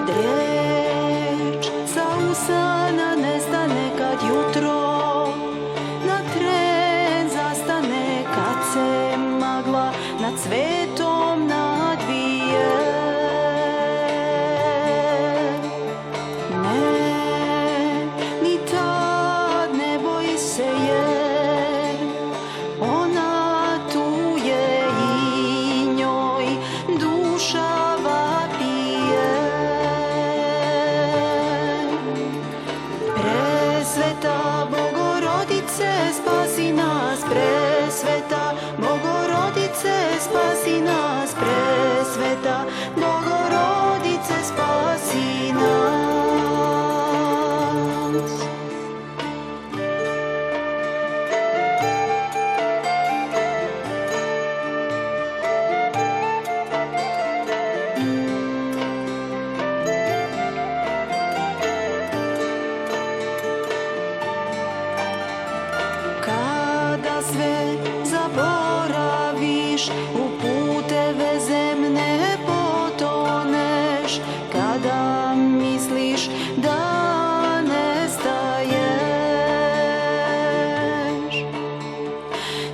riječ sa usana nestane kad jutro na tren zastane, kad se magla nad svetom nadvije. Ne, ni tad ne boj se jer ona tu je i njoj duša vapije. Presveta Bogorodice, spasi nas, presveta Bogorodice, spasi nas, presveta Bogorodice, spasi nas. Kada sve zaboraviš, u puteve zemne potoneš, kada misliš da nestaješ,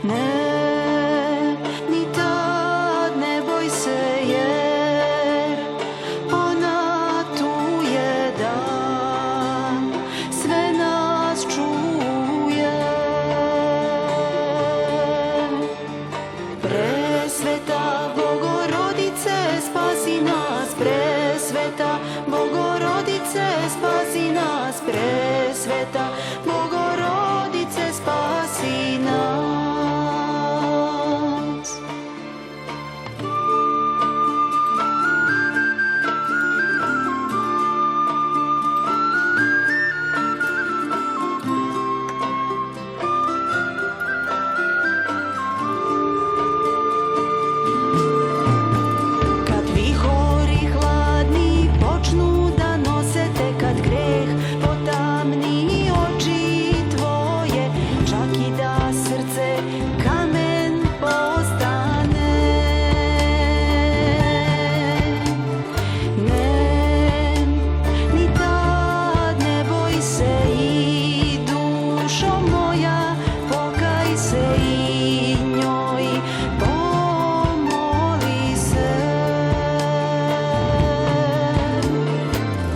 ne, ni tad ne boj se jer ona tu je da sve nas čuje. Presveta Bogorodice, spasi nas, presveta Bogorodice, spasi nas, presveta Bogorodice, spasi nas. Kad vihori hladni počnu da nose te, kad greh potamni oči tvoje, čak i da srce kamen postane. Ne, ni tad ne boj se i dušo moja, pokaj se i njoj pomoli se.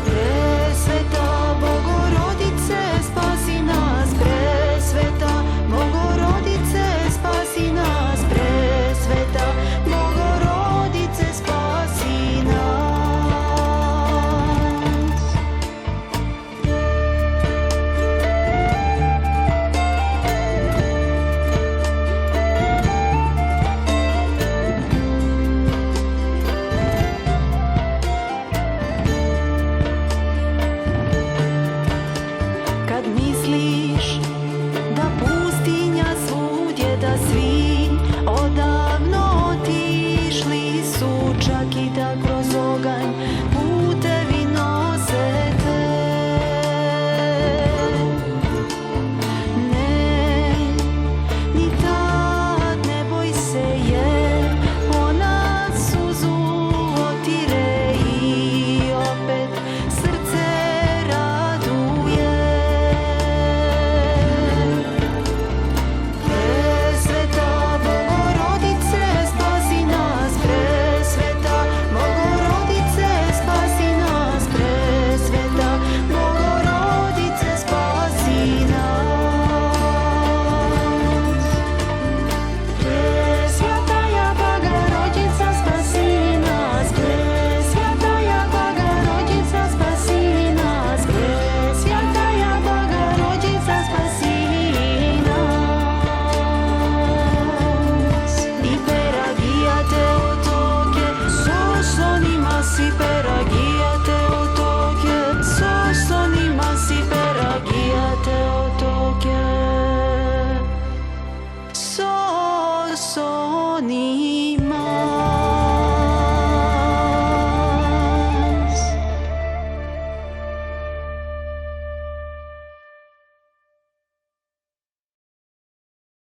Presveta Bogorodice, spasi nas, presveta Bogorodice, spasi nas, presveta Bogorodice, spasi nas. Kad misliš da pustinja svudje, da svi odavno otišli su, čak i da kroz oganj putevi nose te. Ne, ni tad ne boj se jer ona suzu otire i opet srce raduje. Presveta Bogorodice, spasi nas, presveta Bogorodice, spasi nas, presveta Bogorodice, spasi nas. Presvetaja Bogorodica, spasi nas, presvetaja Bogorodica, spasi nas, presvetaja Bogorodica, spasi nas. I peragijate otoke, sosonima si peragijate otoke, sosonima si peragijate otoke, sosonima.